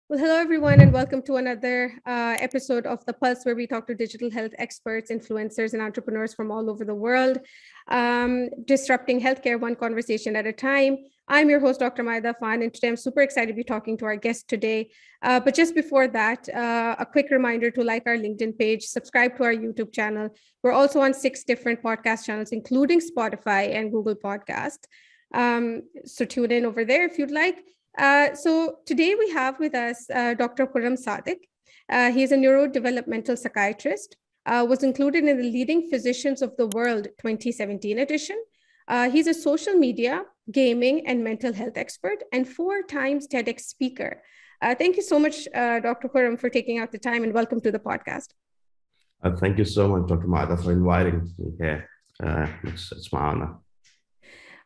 Well, hello, everyone, and welcome to another episode of The Pulse, where we talk to digital health experts, influencers, and entrepreneurs from all over the world, disrupting healthcare one conversation at a time. I'm your host, Dr. Maida Fan, and today I'm super excited to be talking to our guest today. But just before that, a quick reminder to like our LinkedIn page, subscribe to our YouTube channel. We're also on 6 different podcast channels, including Spotify and Google Podcast. So tune in over there if you'd like. So today we have with us Dr. Khurram Sadiq. He is a neurodevelopmental psychiatrist, was included in the Leading Physicians of the World 2017 edition. He's a social media, gaming, and mental health expert and 4 times TEDx speaker. Thank you so much, Dr. Khurram, for taking out the time, and welcome to the podcast. Thank you so much, Dr. Maida, for inviting me here. It's my honor.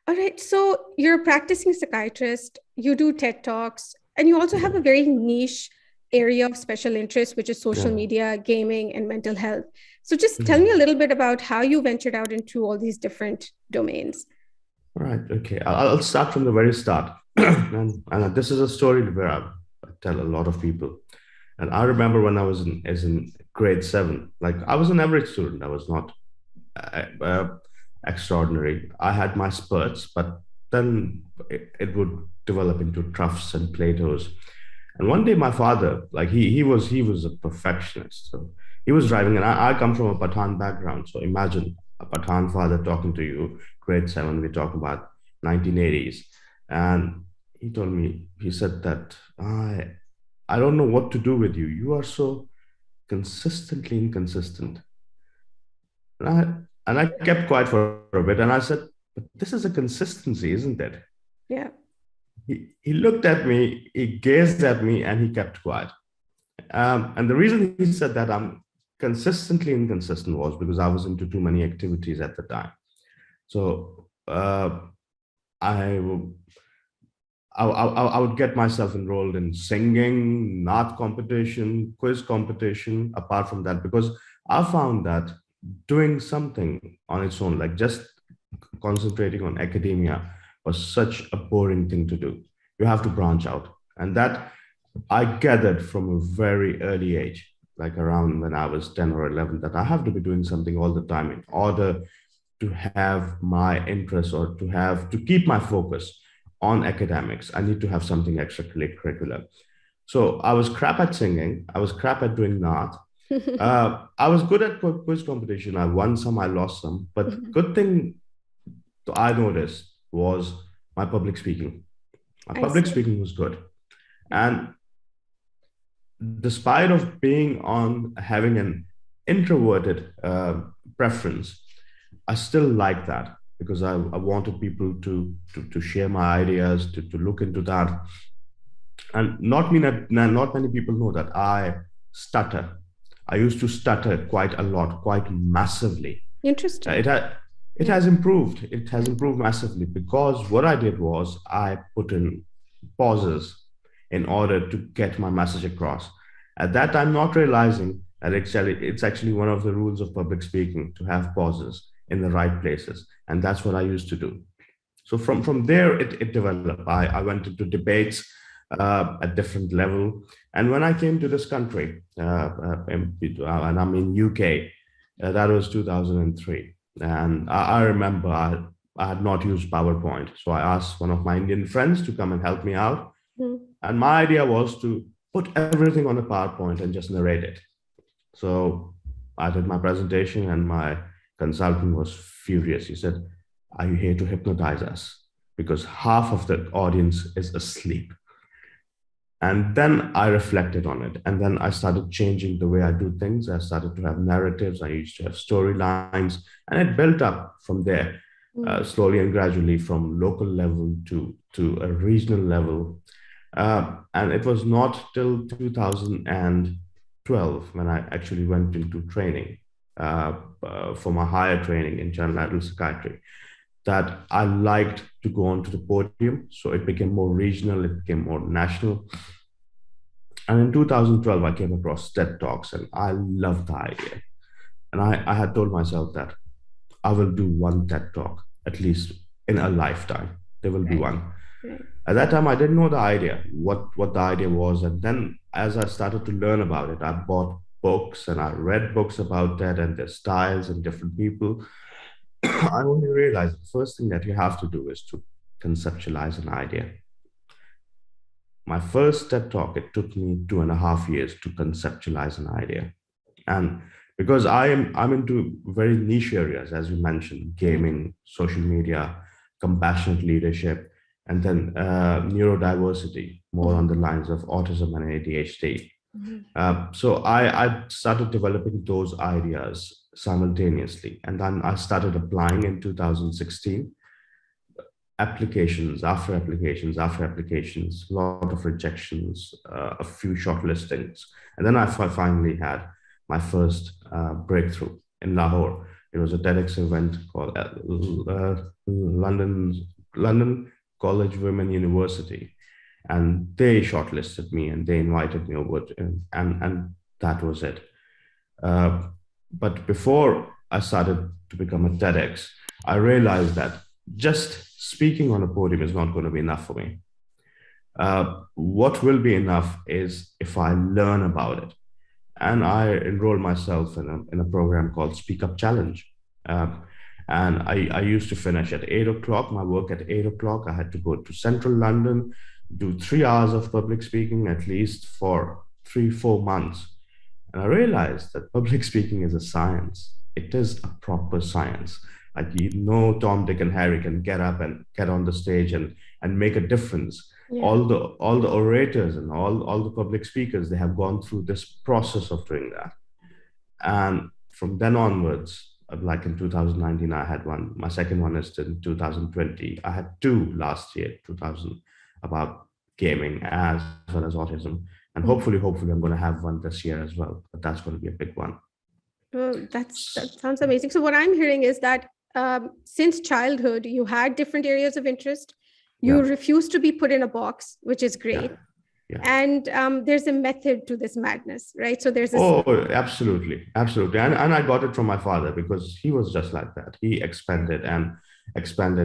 All right. So you're a practicing psychiatrist, you do TED Talks, and you also have a very niche area of special interest, which is social media, gaming, and mental health. So just tell me a little bit about how you ventured out into all these different domains. All right. Okay. I'll start from the very start. and this is a story where I tell a lot of people. And I remember when I was in grade 7, like I was an average student. I was not extraordinary. I had my spurts, but then it would develop into troughs and plateaus. And one day my father, like he was a perfectionist. So he was driving, and I come from a Pathan background. So imagine a Pathan father talking to you, grade 7, we talk about 1980s. And he told me, he said that I don't know what to do with you. You are so consistently inconsistent. And I kept quiet for a bit, and I said, but this is a consistency, isn't it? Yeah. He looked at me, he gazed at me, and he kept quiet. And the reason he said that I'm consistently inconsistent was because I was into too many activities at the time. So I would get myself enrolled in singing, math competition, quiz competition, apart from that, because I found that doing something on its own, like just concentrating on academia, was such a boring thing to do. You have to branch out. And that I gathered from a very early age, like around when I was 10 or 11, that I have to be doing something all the time in order to have my interest or to keep my focus on academics. I need to have something extracurricular. So I was crap at singing. I was crap at doing math. I was good at quiz competition. I won some, I lost some. But good thing I noticed was my public speaking. My public speaking was good. And despite of having an introverted preference, I still like that because I wanted people to share my ideas, to look into that. And not many people know that I stutter. I used to stutter quite a lot, quite massively. Interesting. It has improved. It has improved massively because what I did was I put in pauses in order to get my message across. At that time, not realizing that it's actually one of the rules of public speaking to have pauses in the right places. And that's what I used to do. So from there, it developed. I went into debates at different level. And when I came to this country, and I'm in UK, that was 2003. And I remember I had not used PowerPoint. So I asked one of my Indian friends to come and help me out. And my idea was to put everything on a PowerPoint and just narrate it. So I did my presentation, and my consultant was furious. He said, "Are you here to hypnotize us? Because half of the audience is asleep." And then I reflected on it. And then I started changing the way I do things. I started to have narratives. I used to have storylines. And it built up from there, slowly and gradually, from local level to a regional level. And it was not till 2012 when I actually went into training for my higher training in general adult psychiatry, that I liked to go onto the podium. So it became more regional, it became more national. And in 2012, I came across TED Talks, and I loved the idea. And I had told myself that I will do one TED Talk, at least in a lifetime. There will be one. Right. At that time, I didn't know the idea, what the idea was. And then as I started to learn about it, I bought books and I read books about that and their styles and different people. I only realized the first thing that you have to do is to conceptualize an idea. My first TED talk, it took me 2.5 years to conceptualize an idea. And because I'm into very niche areas, as you mentioned, gaming, social media, compassionate leadership, and then neurodiversity, more on the lines of autism and ADHD. So I started developing those ideas simultaneously, and then I started applying in 2016. Applications after applications after applications, a lot of rejections, a few shortlistings. And then I finally had my first breakthrough in Lahore. It was a TEDx event called London College Women University. And they shortlisted me and they invited me over, and that was it. But before I started to become a TEDx, I realized that just speaking on a podium is not going to be enough for me. What will be enough is if I learn about it. And I enrolled myself in a program called Speak Up Challenge. And I used to finish at 8 o'clock, my work at 8 o'clock. I had to go to central London, do 3 hours of public speaking at least for 3-4 months. And I realized that public speaking is a science. It is a proper science. Like, Tom, Dick, and Harry can get up and get on the stage and make a difference. Yeah. All the orators and all the public speakers, they have gone through this process of doing that. And from then onwards, like in 2019, I had one. My second one is in 2020. I had two last year, 2000, about gaming as well as autism. And hopefully I'm going to have one this year as well. But that's going to be a big one. Oh, that sounds amazing. So what I'm hearing is that since childhood, you had different areas of interest. You refused to be put in a box, which is great. Yeah. And there's a method to this madness, right? So there's absolutely. And I got it from my father because he was just like that. He expanded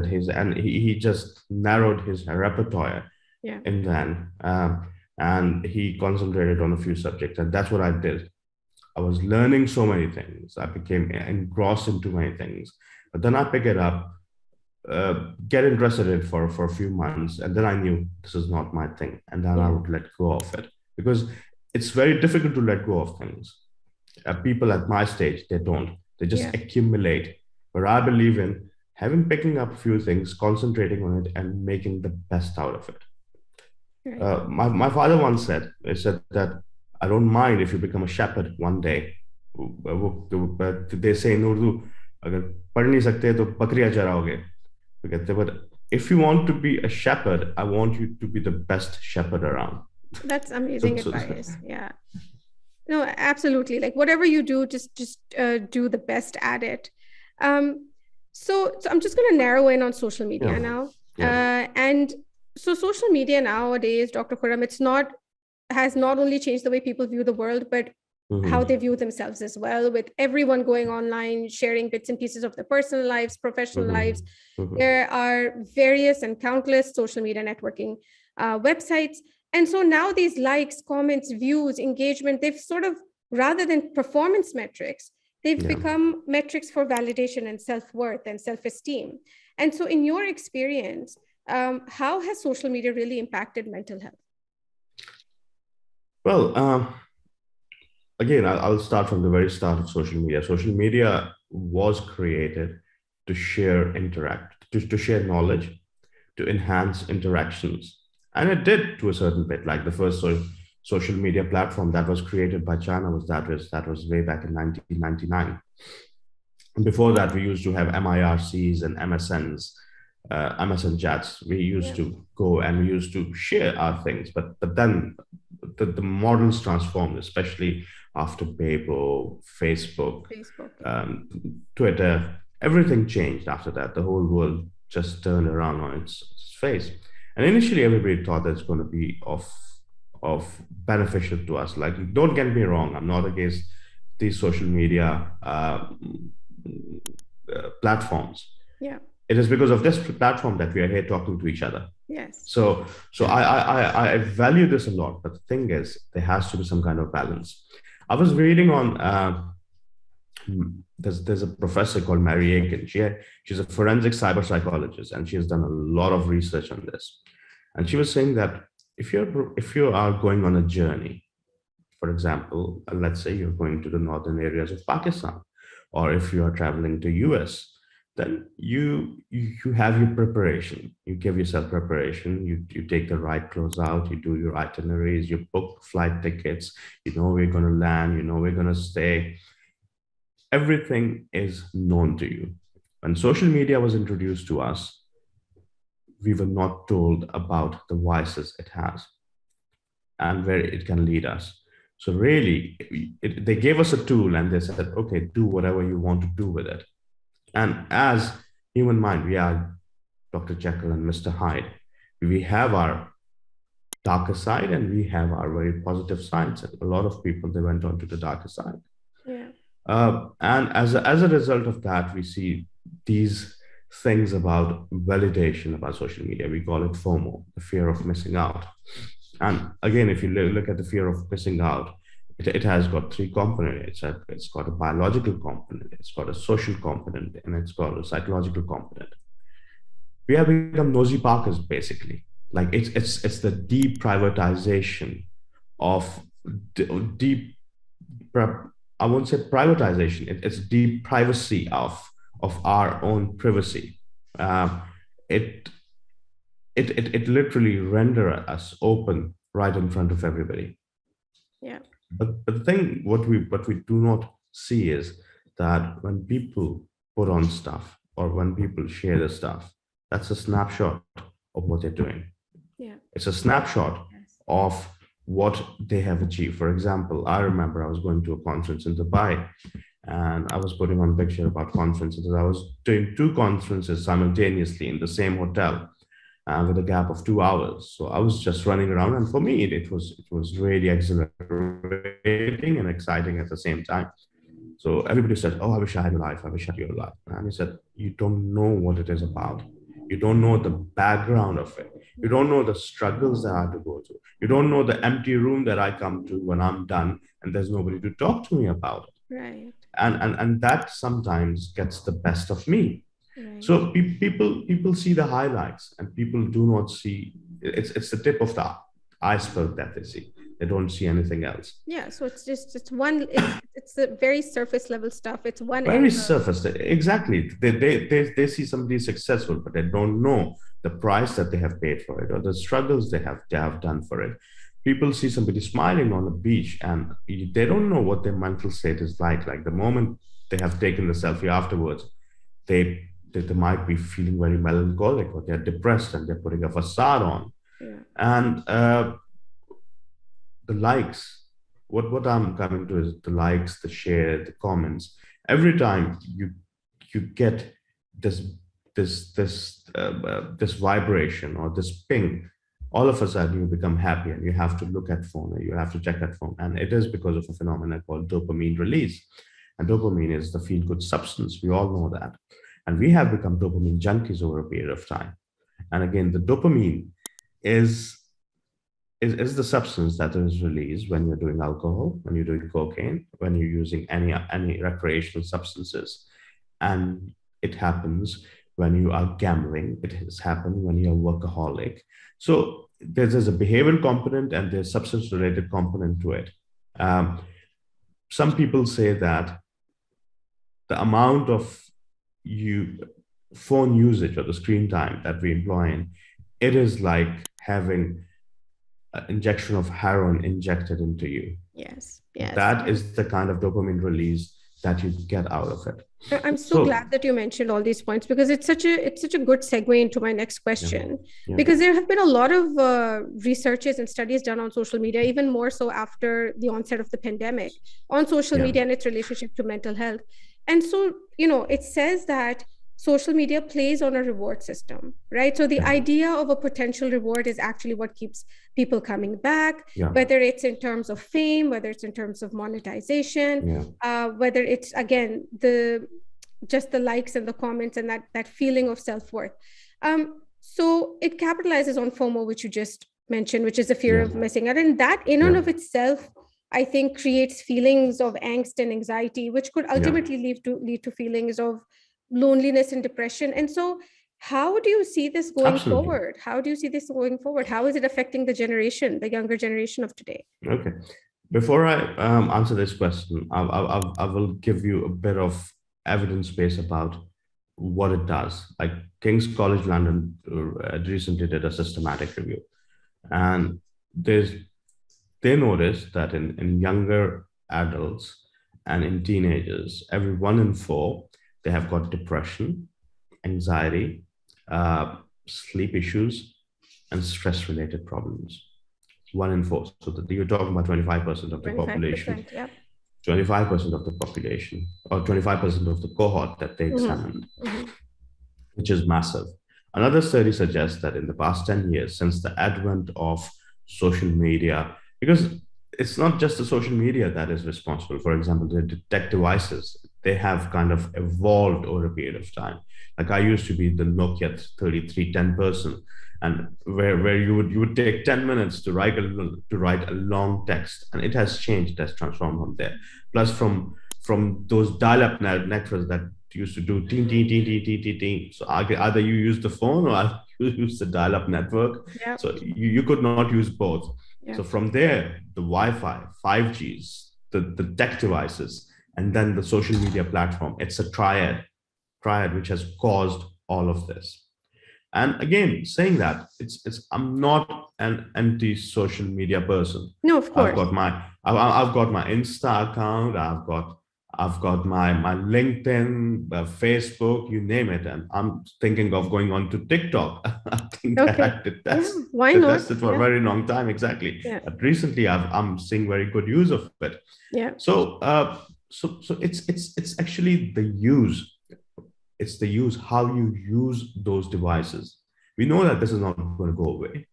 his, and he just narrowed his repertoire in then. And he concentrated on a few subjects. And that's what I did. I was learning so many things. I became engrossed into many things. But then I pick it up, get interested in it for a few months. And then I knew this is not my thing. And then I would let go of it. Because it's very difficult to let go of things. People at my stage, they don't. They just accumulate. But I believe in picking up a few things, concentrating on it, and making the best out of it. Right. My father once said that I don't mind if you become a shepherd one day. They say in Urdu, अगर पढ़ नहीं सकते तो बकरियां चराओगे. But if you want to be a shepherd, I want you to be the best shepherd around. That's amazing advice. Yeah. No, absolutely. Like whatever you do, just do the best at it. So I'm just going to narrow in on social media now. And so social media nowadays, Dr. Khurram, has not only changed the way people view the world, but how they view themselves as well, with everyone going online, sharing bits and pieces of their personal lives, professional lives. There are various and countless social media networking websites. And so now these likes, comments, views, engagement, they've sort of, rather than performance metrics, they've become metrics for validation and self-worth and self-esteem. And so in your experience, how has social media really impacted mental health? Well, again, I'll start from the very start of social media. Social media was created to share to share knowledge, to enhance interactions. And it did to a certain bit. Like the first social media platform that was created by China that was way back in 1999. And before that, we used to have MIRCs and MSNs, MSN chats. We used to go and we used to share our things. But then the models transformed, especially after Weibo, Facebook. Twitter. Everything changed after that. The whole world just turned around on its face. And initially, everybody thought that it's going to be of beneficial to us. Like, don't get me wrong, I'm not against these social media platforms. Yeah. It is because of this platform that we are here talking to each other. Yes. So I value this a lot, but the thing is, there has to be some kind of balance. I was reading on there's a professor called Mary Aiken. She's a forensic cyber psychologist, and she has done a lot of research on this. And she was saying that if you are going on a journey, for example, let's say you're going to the northern areas of Pakistan, or if you are traveling to US, then you have your preparation. You give yourself preparation. You take the right clothes out. You do your itineraries. You book flight tickets. You know where you're going to land. You know where you're going to stay. Everything is known to you. When social media was introduced to us, we were not told about the vices it has and where it can lead us. So really, they gave us a tool and they said, okay, do whatever you want to do with it. And as human mind, we are Dr. Jekyll and Mr. Hyde. We have our darker side and we have our very positive sides. A lot of people, they went on to the darker side. Yeah. And as a result of that, we see these things about validation about social media. We call it FOMO, the fear of missing out. And again, if you look at the fear of missing out, it has got three components. It's got a biological component, it's got a social component, and it's got a psychological component. We have become nosy Parkers, basically. Like it's the deep privatization of I won't say privatization. It's deep privacy of our own privacy. It literally render us open right in front of everybody. Yeah. But the thing, what we do not see is that when people put on stuff or when people share the stuff, that's a snapshot of what they're doing. Yeah. It's a snapshot of what they have achieved. For example, I remember I was going to a conference in Dubai and I was putting on a picture about conferences. I was doing 2 conferences simultaneously in the same hotel with a gap of 2 hours. So I was just running around, and for me, it was really exhilarating and exciting at the same time. So everybody said, "Oh, I wish I had your life. I wish I had your life." And he said, "You don't know what it is about. You don't know the background of it. You don't know the struggles that I had to go through. You don't know the empty room that I come to when I'm done and there's nobody to talk to me about it." Right. And that sometimes gets the best of me. Right. So people see the highlights and people do not see, it's the tip of the iceberg that they see. They don't see anything else. Yeah, so it's it's a very surface level stuff. It's one very surface. Exactly. They see somebody successful, but they don't know the price that they have paid for it or the struggles they have done for it. People see somebody smiling on a beach and they don't know what their mental state is like. Like the moment they have taken the selfie afterwards, they might be feeling very melancholic or they're depressed and they're putting a facade on. Yeah. And the likes, what I'm coming to is the likes, the share, the comments. Every time you get this vibration or this ping, all of a sudden you become happy and you have to look at phone or you have to check that phone. And it is because of a phenomenon called dopamine release. And dopamine is the feel-good substance. We all know that. And we have become dopamine junkies over a period of time. And again, the dopamine is the substance that is released when you're doing alcohol, when you're doing cocaine, when you're using any recreational substances. And it happens when you are gambling. It has happened when you're a workaholic. So there's a behavioral component and there's substance-related component to it. Some people say that the amount of phone usage or the screen time that we employ in, it is like having an injection of heroin injected into you. Yes. That is the kind of dopamine release that you get out of it. I'm so glad that you mentioned all these points because it's such a good segue into my next question. Yeah. Because there have been a lot of researches and studies done on social media, even more so after the onset of the pandemic, on social media and its relationship to mental health. And so, it says that social media plays on a reward system, right? So the idea of a potential reward is actually what keeps people coming back, whether it's in terms of fame, whether it's in terms of monetization, whether it's, again, just the likes and the comments and that feeling of self-worth. So it capitalizes on FOMO, which you just mentioned, which is the fear Yeah. of missing out. And that in and of itself, I think, creates feelings of angst and anxiety, which could ultimately lead to feelings of loneliness and depression. And so how do you see this going Absolutely. forward? How do you see this going forward? How is it affecting the generation, the younger generation of today? Okay. Before I answer this question, I will give you a bit of evidence base about what it does. Like King's College London recently did a systematic review, and they noticed that in younger adults and in teenagers, every 1 in 4, they have got depression, anxiety, sleep issues, and stress-related problems. 1 in 4. So you're talking about 25% of the population. Yeah. 25% of the population, or 25% of the cohort that they examined, which is massive. Another study suggests that in the past 10 years, since the advent of social media, because it's not just the social media that is responsible. For example, the tech devices, they have kind of evolved over a period of time. Like I used to be the Nokia 3310 person, and where you would take 10 minutes to write a long text, and it has changed, it has transformed from there. Plus from those dial-up networks that used to do ting ting ting ting ting ting ting. So either you use the phone or you use the dial-up network. Yep. So you could not use both. Yep. So from there, the Wi-Fi, 5Gs, the tech devices, and then the social media platform. It's a triad which has caused all of this. And again, saying that, I'm not an anti-social media person. No, of course. I've got my Insta account. I've got my LinkedIn, Facebook, you name it, and I'm thinking of going on to TikTok. I think why not? That's it for a very long time, exactly. Yeah. But recently, I'm seeing very good use of it. Yeah. So it's actually the use. It's the use, how you use those devices. We know that this is not going to go away.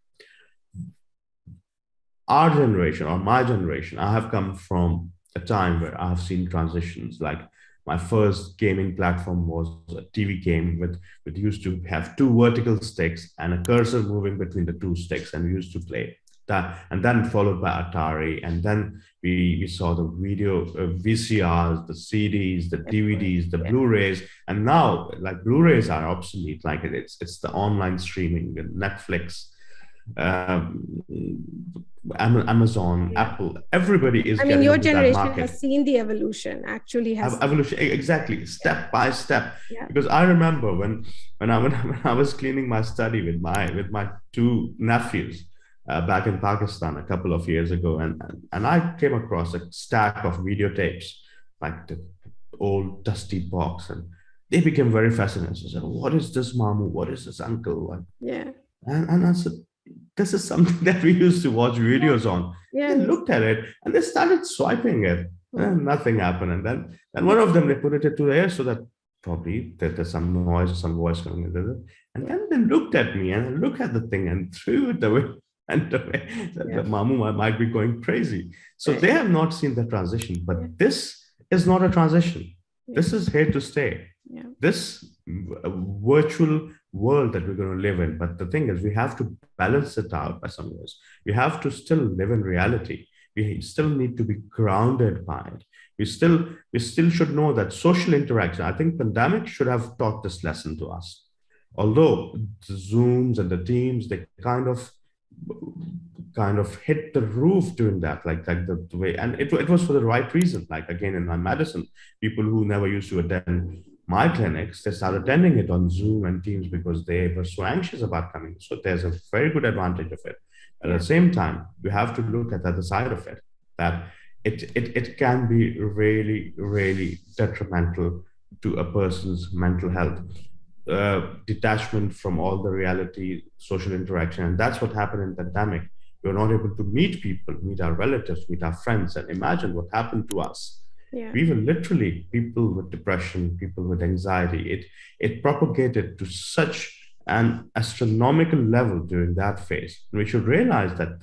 Our generation, or my generation, I have come from a time where I have seen transitions. Like my first gaming platform was a TV game with used to have 2 vertical sticks and a cursor moving between the 2 sticks, and we used to play that, and then followed by Atari, and then we saw the video VCRs, the CDs, the DVDs, the Blu-rays, and now like Blu-rays are obsolete. Like it's the online streaming, Netflix, Amazon, Apple, everybody is. I mean, your generation has seen the evolution. Actually, has evolution exactly, step by step. Yeah. Because I remember when I was cleaning my study with my 2 nephews. Back in Pakistan a couple of years ago, and I came across a stack of videotapes, like the old dusty box, and they became very fascinated. I said, "What is this, Mamu? What is this, uncle?" Like, yeah. And I said, "This is something that we used to watch videos on." Yeah. They looked at it and they started swiping it, and nothing happened. And then one of them, they put it into the air so that probably there's some noise, some voice coming into it. And then they looked at me and I looked at the thing and threw it away. And the Mamu might be going crazy. So they have not seen the transition, but this is not a transition. This is here to stay. This virtual world that we're going to live in. But the thing is, we have to balance it out by some ways. We have to still live in reality. We still need to be grounded by it. We still should know that social interaction, I think pandemic should have taught this lesson to us. Although the Zooms and the Teams, they kind of hit the roof doing that, like the way, and it was for the right reason. Like again, in my medicine, people who never used to attend my clinics, they started attending it on Zoom and Teams because they were so anxious about coming. So there's a very good advantage of it. At the same time, you have to look at the other side of it, that it can be really, really detrimental to a person's mental health. Detachment from all the reality, social interaction. And that's what happened in the pandemic. We were not able to meet people, meet our relatives, meet our friends, and imagine what happened to us. Yeah. We were literally people with depression, people with anxiety. It propagated to such an astronomical level during that phase. And we should realize that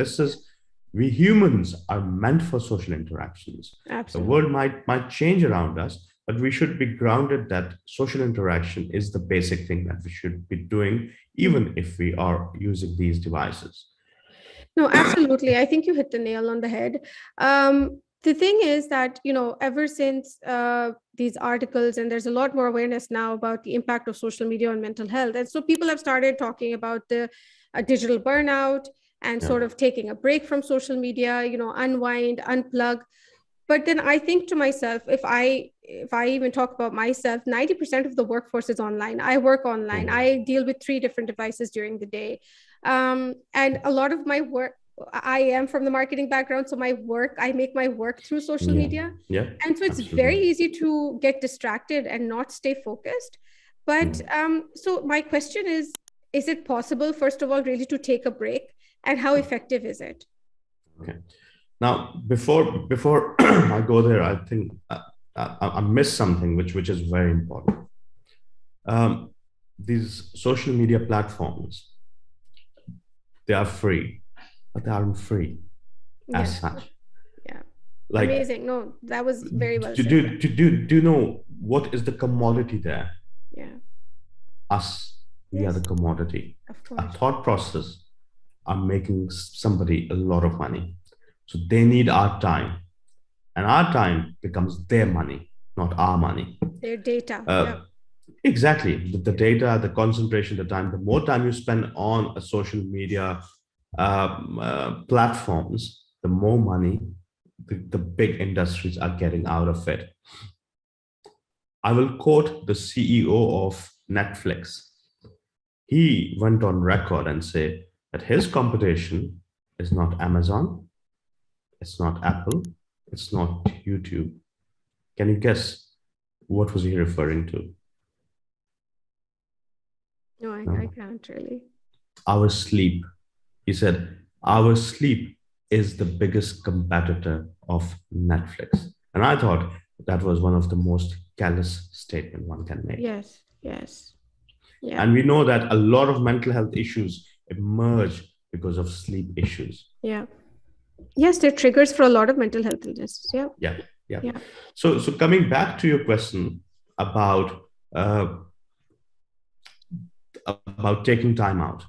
we humans are meant for social interactions. Absolutely. The world might change around us, but we should be grounded that social interaction is the basic thing that we should be doing, even if we are using these devices. No, absolutely. I think you hit the nail on the head. The thing is that, ever since these articles, and there's a lot more awareness now about the impact of social media on mental health. And so people have started talking about the digital burnout and sort of taking a break from social media, unwind, unplug. But then I think to myself, if I even talk about myself, 90% of the workforce is online. I work online. I deal with 3 different devices during the day. And a lot of my work, I am from the marketing background. So I make my work through social media. Yeah. And so it's very easy to get distracted and not stay focused. But so my question is it possible, first of all, really to take a break? And how effective is it? Okay. Now, before I go there, I think I missed something which is very important. These social media platforms, they are free, but they aren't free as such. Yeah. Like, amazing. No, that was very well said. Do you know what is the commodity there? Yeah. Us. We are the commodity. Of course. A thought process are making somebody a lot of money. So they need our time. And our time becomes their money, not our money. Their data. Exactly. The data, the concentration, the time, the more time you spend on a social media platforms, the more money the big industries are getting out of it. I will quote the CEO of Netflix. He went on record and said that his competition is not Amazon, it's not Apple, it's not YouTube. Can you guess what was he referring to? No, I can't really. Our sleep. He said, our sleep is the biggest competitor of Netflix. And I thought that was one of the most callous statements one can make. Yes. Yeah. And we know that a lot of mental health issues emerge because of sleep issues. Yeah. Yes, they're triggers for a lot of mental health illnesses. Yeah. So coming back to your question about taking time out.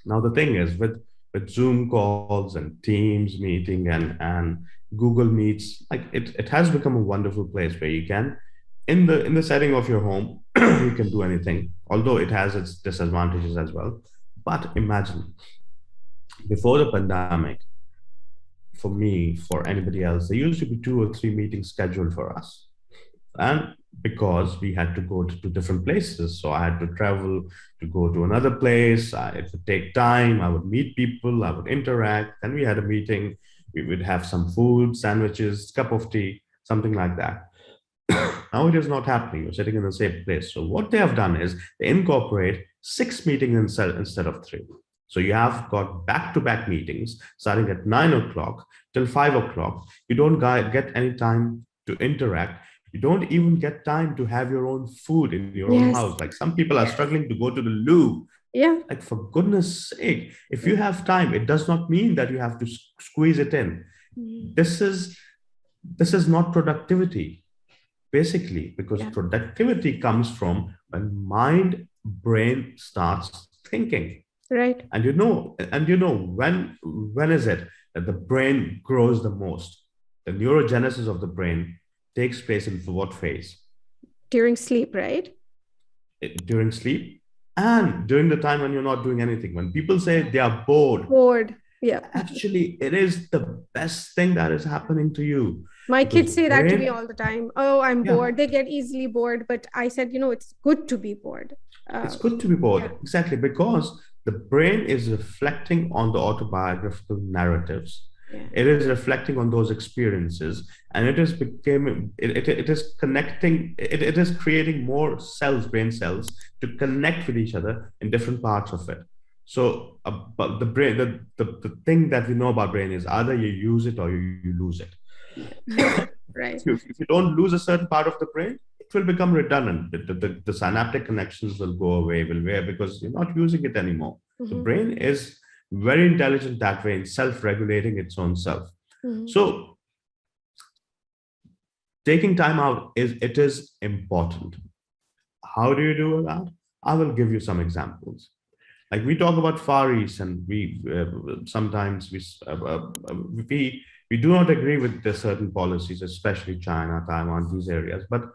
Now, the thing is with Zoom calls and Teams meeting and Google Meets, like it has become a wonderful place where you can, in the setting of your home, you can do anything, although it has its disadvantages as well. But imagine, before the pandemic, for me, for anybody else, there used to be 2 or 3 meetings scheduled for us. And because we had to go to different places, so I had to travel to go to another place. It would take time. I would meet people, I would interact. Then we had a meeting. We would have some food, sandwiches, cup of tea, something like that. Now it is not happening. You're sitting in the same place. So what they have done is they incorporate 6 meetings instead of 3. So you have got back-to-back meetings starting at 9 o'clock till 5 o'clock. You don't get any time to interact. You don't even get time to have your own food in your own house. Like some people are struggling to go to the loo. Yeah. Like, for goodness sake, if you have time, it does not mean that you have to squeeze it in. This is not productivity, basically, because productivity comes from when mind, brain starts thinking. Right. And when is it that the brain grows the most? The neurogenesis of the brain takes place in what phase? During sleep, right? During sleep and during the time when you're not doing anything. When people say they are bored. Yeah. Actually, it is the best thing that is happening to you. My kids say that to me all the time. Oh, I'm bored. They get easily bored. But I said, it's good to be bored. It's good to be bored. Exactly. Because the brain is reflecting on the autobiographical narratives. It is reflecting on those experiences, and it is creating more brain cells to connect with each other in different parts of it. So but the brain, the thing that we know about brain is either you use it or you lose it. Right. If you don't lose a certain part of the brain, it will become redundant. The synaptic connections will go away, because you're not using it anymore. The brain is very intelligent that way in self-regulating its own self. So taking time out is important. How do you do that? I will give you some examples. Like we talk about Far East, and we sometimes we do not agree with the certain policies, especially China, Taiwan, these areas. But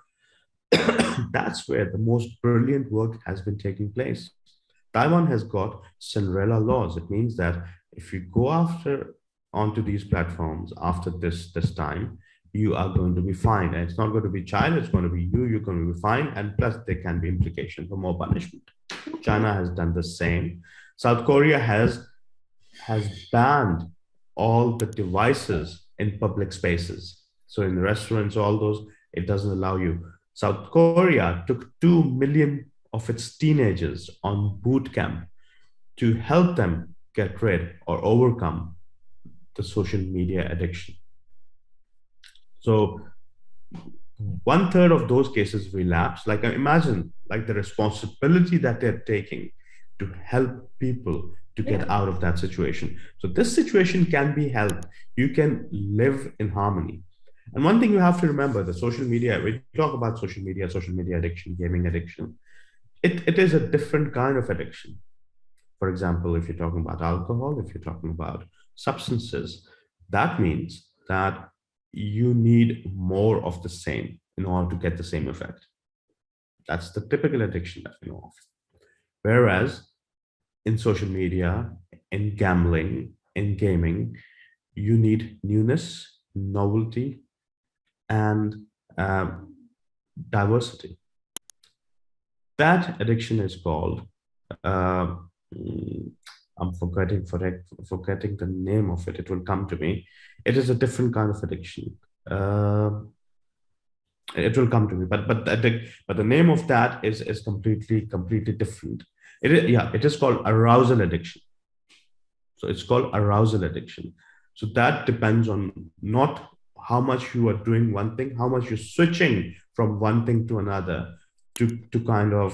that's where the most brilliant work has been taking place. Taiwan has got Cinderella laws. It means that if you go after onto these platforms after this time, you are going to be fined. And it's not going to be China, it's going to be you, you're going to be fined, and plus there can be implications for more punishment. China has done the same. South Korea has banned all the devices in public spaces. So in restaurants, all those, it doesn't allow you. South Korea took 2 million of its teenagers on boot camp to help them get rid or overcome the social media addiction. So 1/3 of those cases relapse. Like imagine like the responsibility that they're taking to help people to get out of that situation. So this situation can be helped. You can live in harmony. And one thing you have to remember, the social media, we talk about social media addiction, gaming addiction, it is a different kind of addiction. For example, if you're talking about alcohol, if you're talking about substances, that means that you need more of the same in order to get the same effect. That's the typical addiction that we know of. Whereas in social media, in gambling, in gaming, you need newness, novelty, and diversity. That addiction is called, I'm forgetting the name of it. It will come to me. It is a different kind of addiction. It will come to me, but the name of that is completely different. It is called arousal addiction. So it's called arousal addiction. So that depends on not how much you are doing one thing, how much you're switching from one thing to another to kind of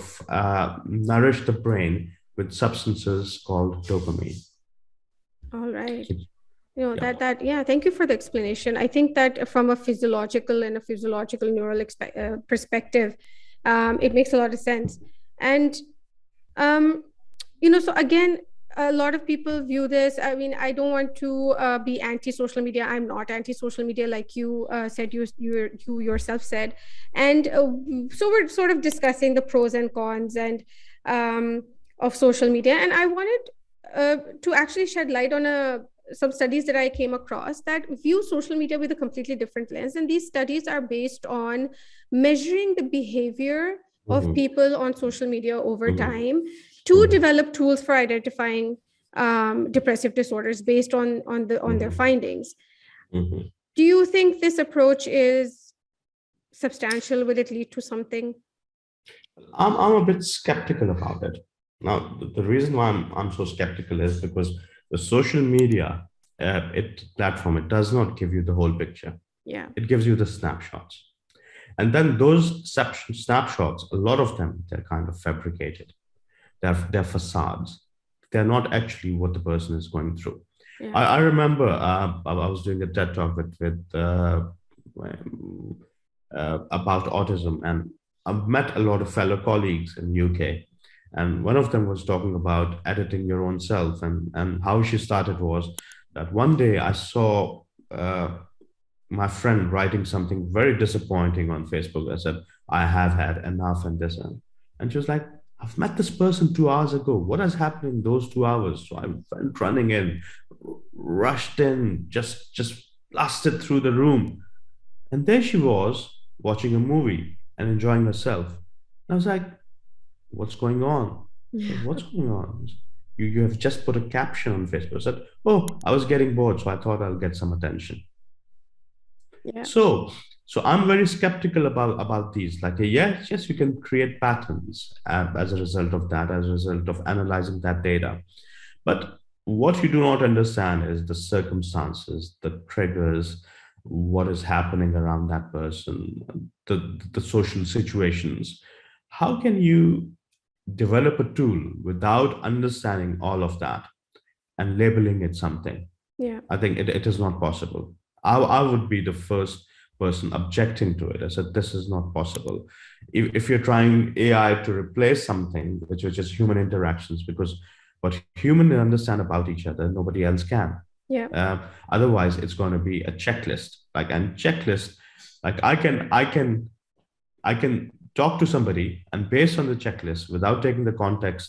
nourish the brain with substances called dopamine. All right. Thank you for the explanation. I think that from a physiological neural perspective, it makes a lot of sense. And, so again, a lot of people view this. I mean, I don't want to be anti-social media. I'm not anti-social media, like you said, you yourself said. And so we're sort of discussing the pros and cons and of social media. And I wanted to actually shed light on some studies that I came across that view social media with a completely different lens. And these studies are based on measuring the behavior of people on social media over time to develop tools for identifying depressive disorders based on their findings. Do you think this approach is substantial? Will it lead to something? I'm a bit skeptical about it. Now, the reason why I'm so skeptical is because the social media platform, it does not give you the whole picture. Yeah. It gives you the snapshots. And then those snapshots, a lot of them, they're kind of fabricated. They're facades. They're not actually what the person is going through. Yeah. I remember I was doing a TED talk about autism, and I've met a lot of fellow colleagues in UK. And one of them was talking about editing your own self. And how she started was that one day I saw my friend writing something very disappointing on Facebook. I said, I have had enough and this. And she was like, I've met this person 2 hours ago. What has happened in those 2 hours? So I went running in, rushed in, just blasted through the room. And there she was watching a movie and enjoying herself. And I was like, what's going on? Yeah. What's going on? You have just put a caption on Facebook. I said, oh, I was getting bored, so I thought I'll get some attention. Yeah. So I'm very skeptical about these. Like, yes, you can create patterns as a result of that, as a result of analyzing that data. But what you do not understand is the circumstances, the triggers, what is happening around that person, the social situations. How can you develop a tool without understanding all of that and labeling it something? Yeah, I think it is not possible. I would be the first person objecting to it. I said, this is not possible. If you're trying AI to replace something, which is human interactions, because what humans understand about each other, nobody else can. Yeah. Otherwise, it's going to be a checklist. Like I can talk to somebody, and based on the checklist, without taking the context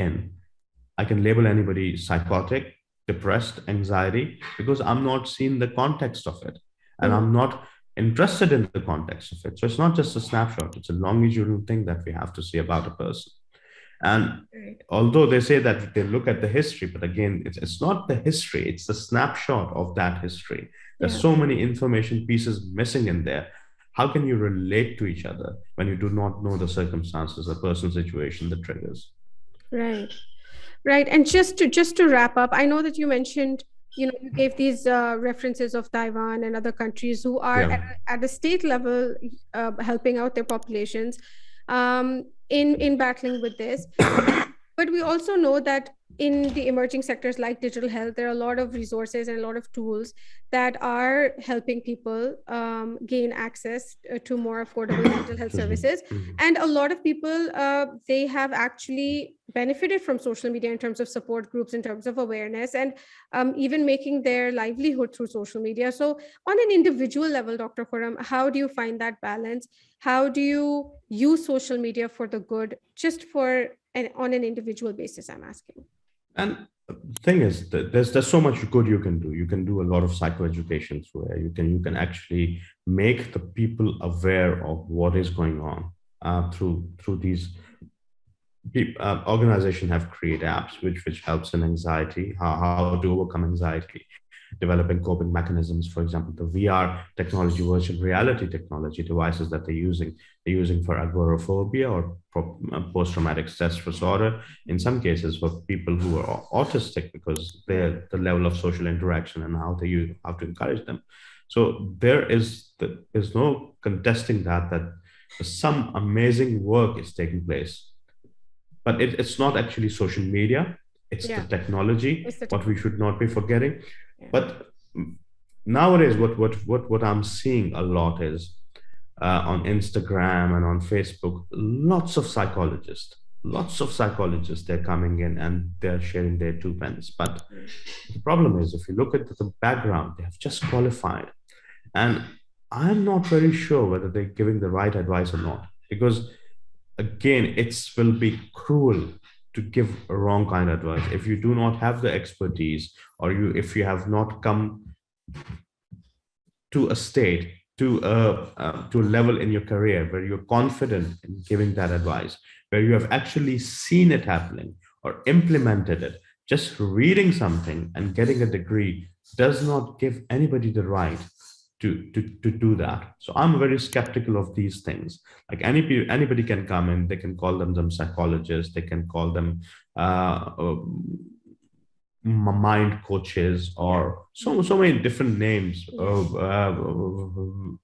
in, I can label anybody psychotic, depressed, anxiety, because I'm not seeing the context of it, and I'm not interested in the context of it. So it's not just a snapshot; it's a longitudinal thing that we have to see about a person. And although they say that they look at the history, but again, it's not the history, it's the snapshot of that history. There's so many information pieces missing in there. How can you relate to each other when you do not know the circumstances, the personal situation, the triggers? Right. Right. And just to wrap up, I know that you mentioned, you gave these references of Taiwan and other countries who are at the state level helping out their populations in battling with this. But we also know that in the emerging sectors like digital health, there are a lot of resources and a lot of tools that are helping people gain access to more affordable mental health services. And a lot of people, they have actually benefited from social media in terms of support groups, in terms of awareness, and even making their livelihood through social media. So on an individual level, Dr. Khurram, how do you find that balance? How do you use social media for the good, just on an individual basis, I'm asking? And the thing is that there's so much good you can do. You can do a lot of psychoeducation through it. You can actually make the people aware of what is going on through these organizations have created apps which helps in anxiety, how to overcome anxiety, developing coping mechanisms. For example, the VR technology, virtual reality technology devices that they're using for agoraphobia or post-traumatic stress disorder. In some cases, for people who are autistic, because the level of social interaction and how to encourage them. So there's no contesting that some amazing work is taking place, but it's not actually social media. It's the technology. What we should not be forgetting. But nowadays, what I'm seeing a lot is on Instagram and on Facebook, lots of psychologists, they're coming in and they're sharing their 2 pence. But the problem is, if you look at the background, they have just qualified. And I'm not very sure whether they're giving the right advice or not, because again, it will be cruel to give a wrong kind of advice if you do not have the expertise, or if you have not come to a state, to a level in your career where you're confident in giving that advice, where you have actually seen it happening or implemented it. Just reading something and getting a degree does not give anybody the right to do that. So I'm very skeptical of these things. Like anybody can come in, they can call them psychologists, they can call them mind coaches, or so many different names of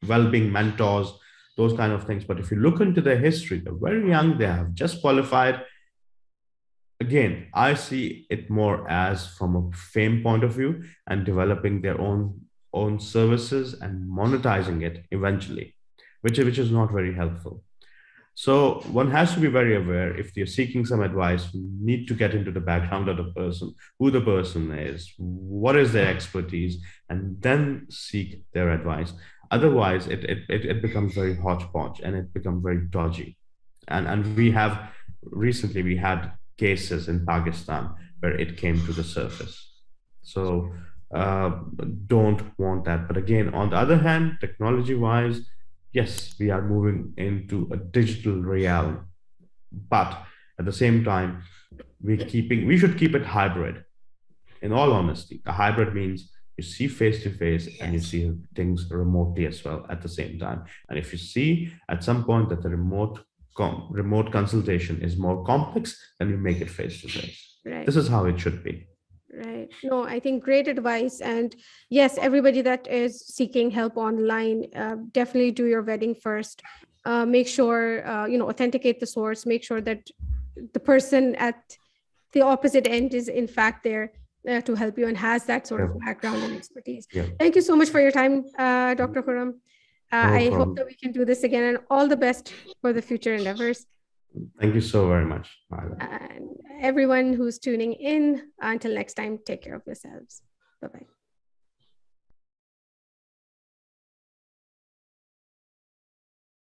well-being mentors, those kind of things. But if you look into their history, they're very young, they have just qualified. Again, I see it more as from a fame point of view and developing their own services and monetizing it eventually, which is not very helpful. So one has to be very aware. If you're seeking some advice, you need to get into the background of the person, who the person is, what is their expertise, and then seek their advice. Otherwise, it becomes very hodgepodge and it becomes very dodgy. And we had cases in Pakistan where it came to the surface. So don't want that. But again, on the other hand, technology-wise, yes, we are moving into a digital realm, but at the same time, we should keep it hybrid. In all honesty, a hybrid means you see face to face and you see things remotely as well at the same time. And if you see at some point that the remote consultation is more complex, then you make it face to face. This is how it should be. Right. No, I think great advice. And yes, everybody that is seeking help online, definitely do your vetting first. Make sure, authenticate the source, make sure that the person at the opposite end is in fact there to help you and has that sort of background and expertise. Thank you so much for your time, Dr. Khurram. No I hope problem. that we can do this again, and all the best for the future endeavors. Thank you so very much. And everyone who's tuning in, until next time, take care of yourselves. Bye-bye.